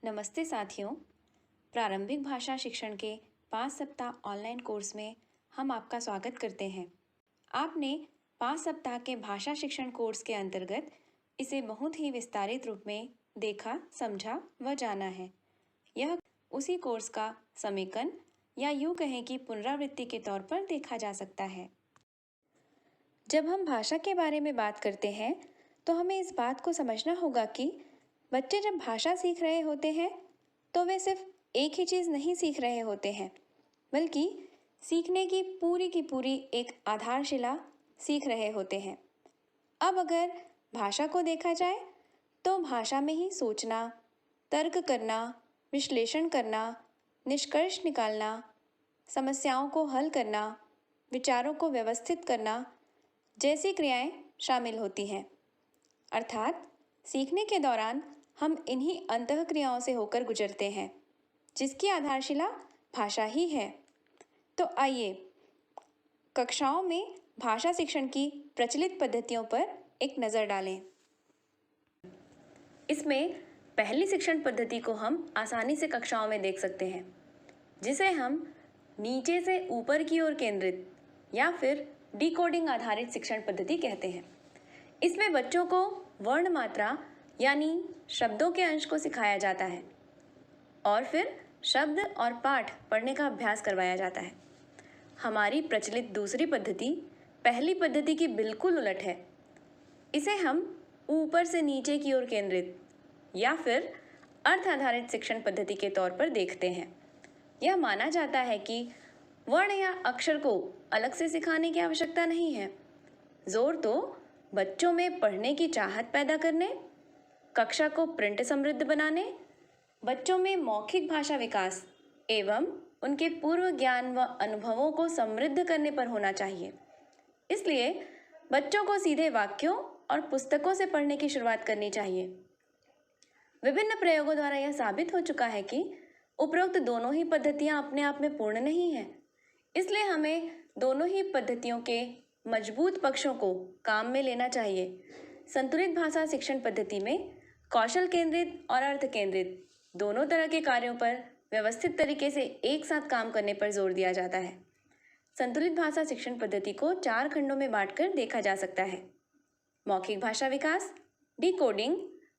नमस्ते साथियों। प्रारंभिक भाषा शिक्षण के 5 सप्ताह ऑनलाइन कोर्स में हम आपका स्वागत करते हैं। आपने 5 सप्ताह के भाषा शिक्षण कोर्स के अंतर्गत इसे बहुत ही विस्तारित रूप में देखा, समझा व जाना है। यह उसी कोर्स का समेकन या यूँ कहें कि पुनरावृत्ति के तौर पर देखा जा सकता है। जब हम भाषा के बारे में बात करते हैं तो हमें इस बात को समझना होगा कि बच्चे जब भाषा सीख रहे होते हैं तो वे सिर्फ एक ही चीज़ नहीं सीख रहे होते हैं, बल्कि सीखने की पूरी एक आधारशिला सीख रहे होते हैं। अब अगर भाषा को देखा जाए तो भाषा में ही सोचना, तर्क करना, विश्लेषण करना, निष्कर्ष निकालना, समस्याओं को हल करना, विचारों को व्यवस्थित करना जैसी क्रियाएं शामिल होती हैं। अर्थात सीखने के दौरान हम इन्हीं अंतःक्रियाओं से होकर गुजरते हैं, जिसकी आधारशिला भाषा ही है। तो आइए कक्षाओं में भाषा शिक्षण की प्रचलित पद्धतियों पर एक नज़र डालें। इसमें पहली शिक्षण पद्धति को हम आसानी से कक्षाओं में देख सकते हैं, जिसे हम नीचे से ऊपर की ओर केंद्रित या फिर डिकोडिंग आधारित शिक्षण पद्धति कहते हैं। इसमें बच्चों को वर्ण मात्रा यानी शब्दों के अंश को सिखाया जाता है और फिर शब्द और पाठ पढ़ने का अभ्यास करवाया जाता है। हमारी प्रचलित दूसरी पद्धति पहली पद्धति की बिल्कुल उलट है। इसे हम ऊपर से नीचे की ओर केंद्रित या फिर अर्थ आधारित शिक्षण पद्धति के तौर पर देखते हैं। यह माना जाता है कि वर्ण या अक्षर को अलग से सिखाने की आवश्यकता नहीं है। जोर तो बच्चों में पढ़ने की चाहत पैदा करने, कक्षा को प्रिंट समृद्ध बनाने, बच्चों में मौखिक भाषा विकास एवं उनके पूर्व ज्ञान व अनुभवों को समृद्ध करने पर होना चाहिए। इसलिए बच्चों को सीधे वाक्यों और पुस्तकों से पढ़ने की शुरुआत करनी चाहिए। विभिन्न प्रयोगों द्वारा यह साबित हो चुका है कि उपरोक्त दोनों ही पद्धतियां अपने आप में पूर्ण नहीं हैं। इसलिए हमें दोनों ही पद्धतियों के मजबूत पक्षों को काम में लेना चाहिए। संतुलित भाषा शिक्षण पद्धति में कौशल केंद्रित और अर्थ केंद्रित दोनों तरह के कार्यों पर व्यवस्थित तरीके से एक साथ काम करने पर जोर दिया जाता है। संतुलित भाषा शिक्षण पद्धति को 4 खंडों में बांटकर देखा जा सकता है: मौखिक भाषा विकास, डिकोडिंग,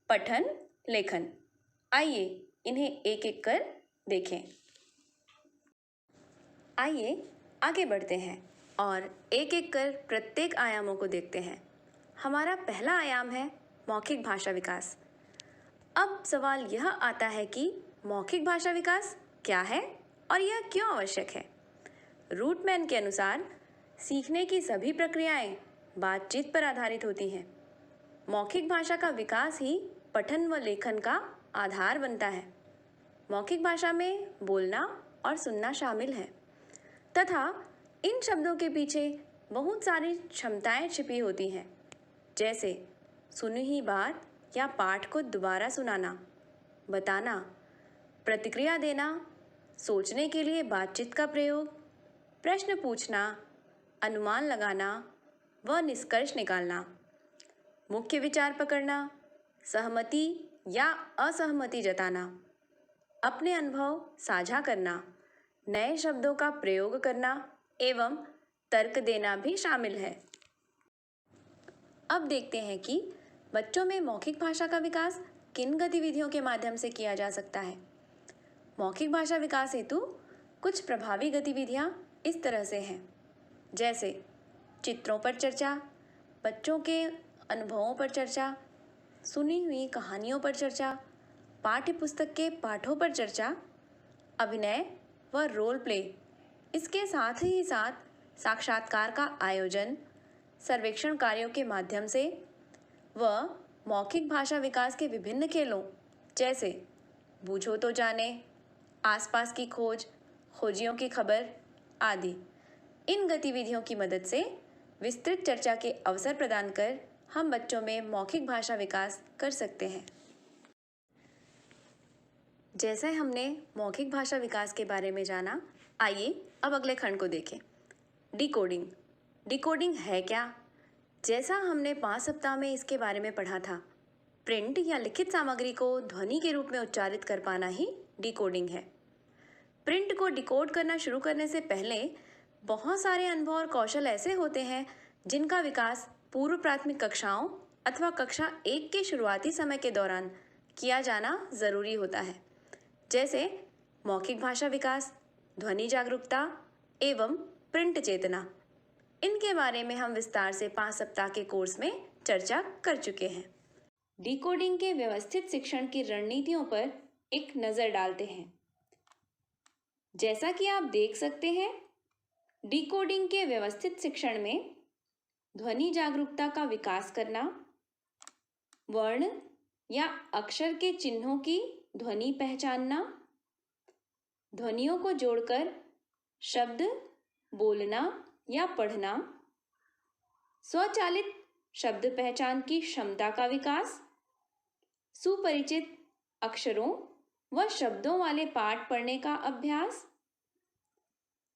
पठन, लेखन। आइए इन्हें एक एक कर देखें। आइए आगे बढ़ते हैं और एक एक कर प्रत्येक आयामों को देखते हैं। हमारा पहला आयाम है मौखिक भाषा विकास। अब सवाल यह आता है कि मौखिक भाषा विकास क्या है और यह क्यों आवश्यक है। रूटमैन के अनुसार सीखने की सभी प्रक्रियाएं बातचीत पर आधारित होती हैं। मौखिक भाषा का विकास ही पठन व लेखन का आधार बनता है। मौखिक भाषा में बोलना और सुनना शामिल है तथा इन शब्दों के पीछे बहुत सारी क्षमताएं छिपी होती हैं, जैसे सुनी हुई बात या पाठ को दोबारा सुनाना, बताना, प्रतिक्रिया देना, सोचने के लिए बातचीत का प्रयोग, प्रश्न पूछना, अनुमान लगाना व निष्कर्ष निकालना, मुख्य विचार पकड़ना, सहमति या असहमति जताना, अपने अनुभव साझा करना, नए शब्दों का प्रयोग करना एवं तर्क देना भी शामिल है। अब देखते हैं कि बच्चों में मौखिक भाषा का विकास किन गतिविधियों के माध्यम से किया जा सकता है। मौखिक भाषा विकास हेतु कुछ प्रभावी गतिविधियां इस तरह से हैं, जैसे चित्रों पर चर्चा, बच्चों के अनुभवों पर चर्चा, सुनी हुई कहानियों पर चर्चा, पाठ्य पुस्तक के पाठों पर चर्चा, अभिनय व रोल प्ले। इसके साथ ही साथ साक्षात्कार का आयोजन सर्वेक्षण कार्यों के माध्यम से व मौखिक भाषा विकास के विभिन्न खेलों जैसे बूझो तो जाने, आसपास की खोज, खोजियों की खबर आदि, इन गतिविधियों की मदद से विस्तृत चर्चा के अवसर प्रदान कर हम बच्चों में मौखिक भाषा विकास कर सकते हैं। जैसे हमने मौखिक भाषा विकास के बारे में जाना, आइए अब अगले खंड को देखें। डिकोडिंग। डिकोडिंग है क्या? जैसा हमने 5 सप्ताह में इसके बारे में पढ़ा था, प्रिंट या लिखित सामग्री को ध्वनि के रूप में उच्चारित कर पाना ही डिकोडिंग है। प्रिंट को डिकोड करना शुरू करने से पहले बहुत सारे अनुभव और कौशल ऐसे होते हैं जिनका विकास पूर्व प्राथमिक कक्षाओं अथवा कक्षा 1 के शुरुआती समय के दौरान किया जाना ज़रूरी होता है, जैसे मौखिक भाषा विकास, ध्वनि जागरूकता एवं प्रिंट चेतना। इनके बारे में हम विस्तार से 5 सप्ताह के कोर्स में चर्चा कर चुके हैं। डिकोडिंग के व्यवस्थित शिक्षण की रणनीतियों पर एक नज़र डालते हैं। जैसा कि आप देख सकते हैं, डिकोडिंग के व्यवस्थित शिक्षण में ध्वनि जागरूकता का विकास करना, वर्ण या अक्षर के चिन्हों की ध्वनि पहचानना, ध्वनियों को जोड़कर शब्द बोलना या पढ़ना, स्वचालित शब्द पहचान की क्षमता का विकास, सुपरिचित अक्षरों व शब्दों वाले पाठ पढ़ने का अभ्यास,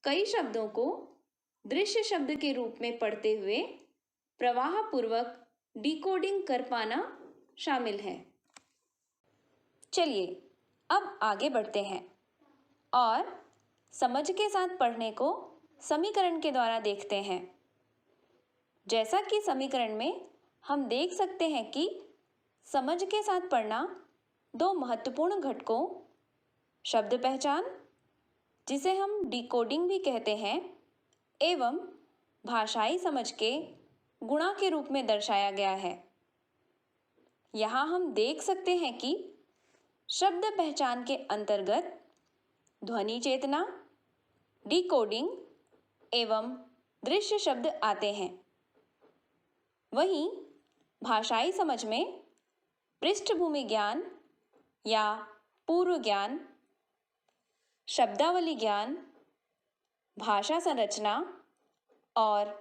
कई शब्दों को दृश्य शब्द के रूप में पढ़ते हुए प्रवाहपूर्वक डिकोडिंग कर पाना शामिल है। चलिए अब आगे बढ़ते हैं और समझ के साथ पढ़ने को समीकरण के द्वारा देखते हैं। जैसा कि समीकरण में हम देख सकते हैं कि समझ के साथ पढ़ना दो महत्वपूर्ण घटकों शब्द पहचान, जिसे हम डिकोडिंग भी कहते हैं, एवं भाषाई समझ के गुणा के रूप में दर्शाया गया है। यहाँ हम देख सकते हैं कि शब्द पहचान के अंतर्गत ध्वनि चेतना, डिकोडिंग एवं दृश्य शब्द आते हैं। वहीं भाषाई समझ में पृष्ठभूमि ज्ञान या पूर्व ज्ञान, शब्दावली ज्ञान, भाषा संरचना और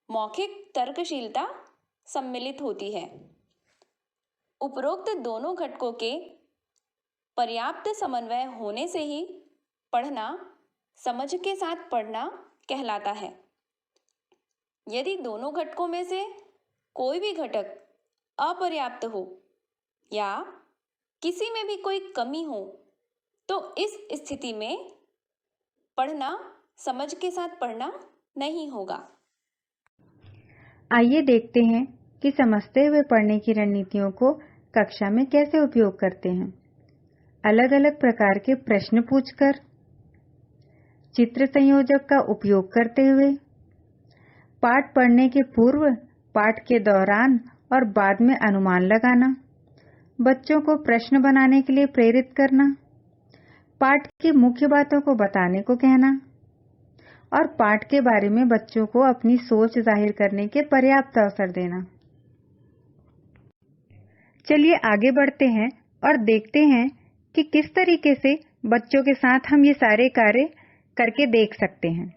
मौखिक तर्कशीलता सम्मिलित होती है। उपरोक्त दोनों घटकों के पर्याप्त समन्वय होने से ही पढ़ना समझ के साथ पढ़ना कहलाता है। यदि दोनों घटकों में से कोई भी घटक अपर्याप्त हो या किसी में भी कोई कमी हो, तो इस स्थिति में पढ़ना समझ के साथ पढ़ना नहीं होगा। आइए देखते हैं कि समझते हुए पढ़ने की रणनीतियों को कक्षा में कैसे उपयोग करते हैं। अलग अलग प्रकार के प्रश्न पूछकर, चित्र संयोजक का उपयोग करते हुए, पाठ पढ़ने के पूर्व, पाठ के दौरान और बाद में अनुमान लगाना, बच्चों को प्रश्न बनाने के लिए प्रेरित करना, पाठ की मुख्य बातों को बताने को कहना और पाठ के बारे में बच्चों को अपनी सोच जाहिर करने के पर्याप्त अवसर देना। चलिए आगे बढ़ते हैं और देखते हैं कि किस तरीके से बच्चों के साथ हम ये सारे कार्य करके देख सकते हैं।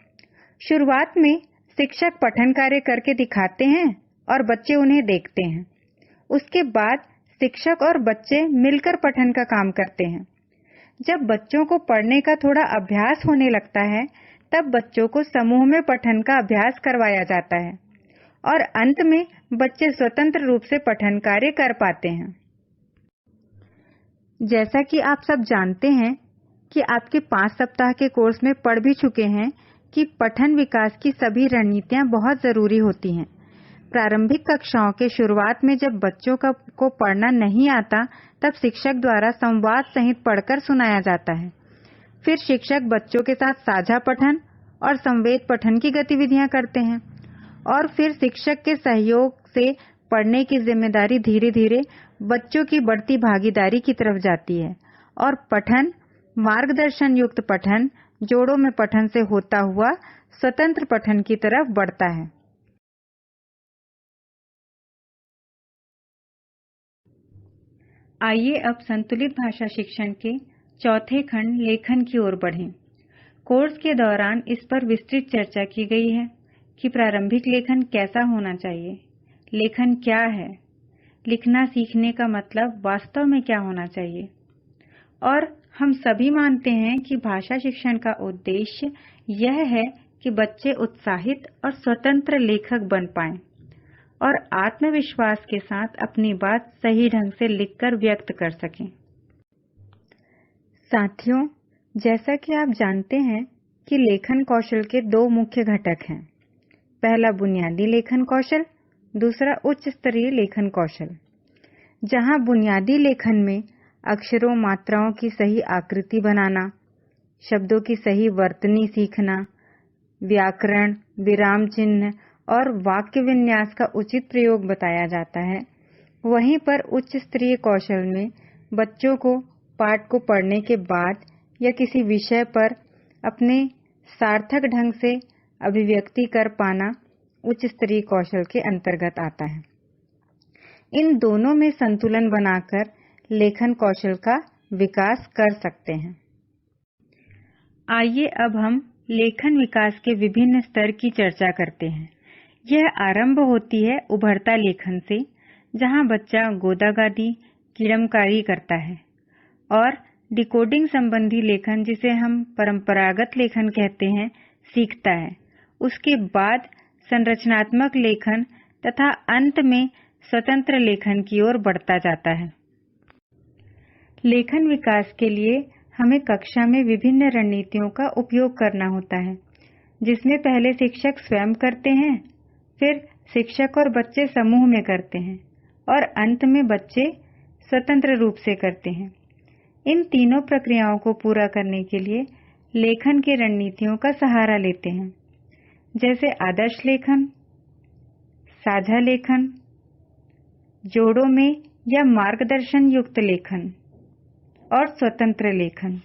शुरुआत में शिक्षक पठन कार्य करके दिखाते हैं और बच्चे उन्हें देखते हैं। उसके बाद शिक्षक और बच्चे मिलकर पठन का काम करते हैं। जब बच्चों को पढ़ने का थोड़ा अभ्यास होने लगता है, तब बच्चों को समूह में पठन का अभ्यास करवाया जाता है और अंत में बच्चे स्वतंत्र रूप से पठन कार्य कर पाते हैं। जैसा कि आप सब जानते हैं कि आपके 5 सप्ताह के कोर्स में पढ़ भी चुके हैं कि पठन विकास की सभी रणनीतियां बहुत जरूरी होती हैं। प्रारंभिक कक्षाओं के शुरुआत में जब बच्चों को पढ़ना नहीं आता, तब शिक्षक द्वारा संवाद सहित पढ़कर सुनाया जाता है। फिर शिक्षक बच्चों के साथ साझा पठन और संवेद पठन की गतिविधियां करते हैं और फिर शिक्षक के सहयोग से पढ़ने की जिम्मेदारी धीरे धीरे बच्चों की बढ़ती भागीदारी की तरफ जाती है और पठन मार्गदर्शन युक्त पठन जोड़ों में पठन से होता हुआ स्वतंत्र पठन की तरफ बढ़ता है। आइए अब संतुलित भाषा शिक्षण के चौथे खंड लेखन की ओर बढ़ें। कोर्स के दौरान इस पर विस्तृत चर्चा की गई है कि प्रारंभिक लेखन कैसा होना चाहिए, लेखन क्या है, लिखना सीखने का मतलब वास्तव में क्या होना चाहिए। और हम सभी मानते हैं कि भाषा शिक्षण का उद्देश्य यह है कि बच्चे उत्साहित और स्वतंत्र लेखक बन पाएं और आत्मविश्वास के साथ अपनी बात सही ढंग से लिखकर व्यक्त कर सकें। साथियों, जैसा कि आप जानते हैं कि लेखन कौशल के 2 मुख्य घटक हैं। पहला बुनियादी लेखन कौशल, दूसरा उच्च स्तरीय लेखन कौशल। जहां बुनियादी लेखन में अक्षरों, मात्राओं की सही आकृति बनाना, शब्दों की सही वर्तनी सीखना, व्याकरण, विराम चिन्ह और वाक्य विन्यास का उचित प्रयोग बताया जाता है, वहीं पर उच्च स्तरीय कौशल में बच्चों को पाठ को पढ़ने के बाद या किसी विषय पर अपने सार्थक ढंग से अभिव्यक्ति कर पाना उच्च स्तरीय कौशल के अंतर्गत आता है। इन दोनों में संतुलन बनाकर लेखन कौशल का विकास कर सकते हैं। आइए अब हम लेखन विकास के विभिन्न स्तर की चर्चा करते हैं। यह आरंभ होती है उभरता लेखन से, जहां बच्चा गोदागादी, कीड़मकारी करता है, और डिकोडिंग संबंधी लेखन, जिसे हम परंपरागत लेखन कहते हैं, सीखता है। उसके बाद संरचनात्मक लेखन तथा अंत में स्वतंत्र लेखन की ओर बढ़ता जाता है। लेखन विकास के लिए हमें कक्षा में विभिन्न रणनीतियों का उपयोग करना होता है, जिसमें पहले शिक्षक स्वयं करते हैं, फिर शिक्षक और बच्चे समूह में करते हैं, और अंत में बच्चे स्वतंत्र रूप से करते हैं। इन तीनों प्रक्रियाओं को पूरा करने के लिए लेखन की रणनीतियों का सहारा लेते हैं, जैसे आदर्श लेखन, साझा लेखन, जोड़ों में या मार्गदर्शन युक्त लेखन और स्वतंत्र लेखन।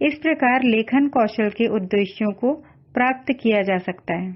इस प्रकार लेखन कौशल के उद्देश्यों को प्राप्त किया जा सकता है।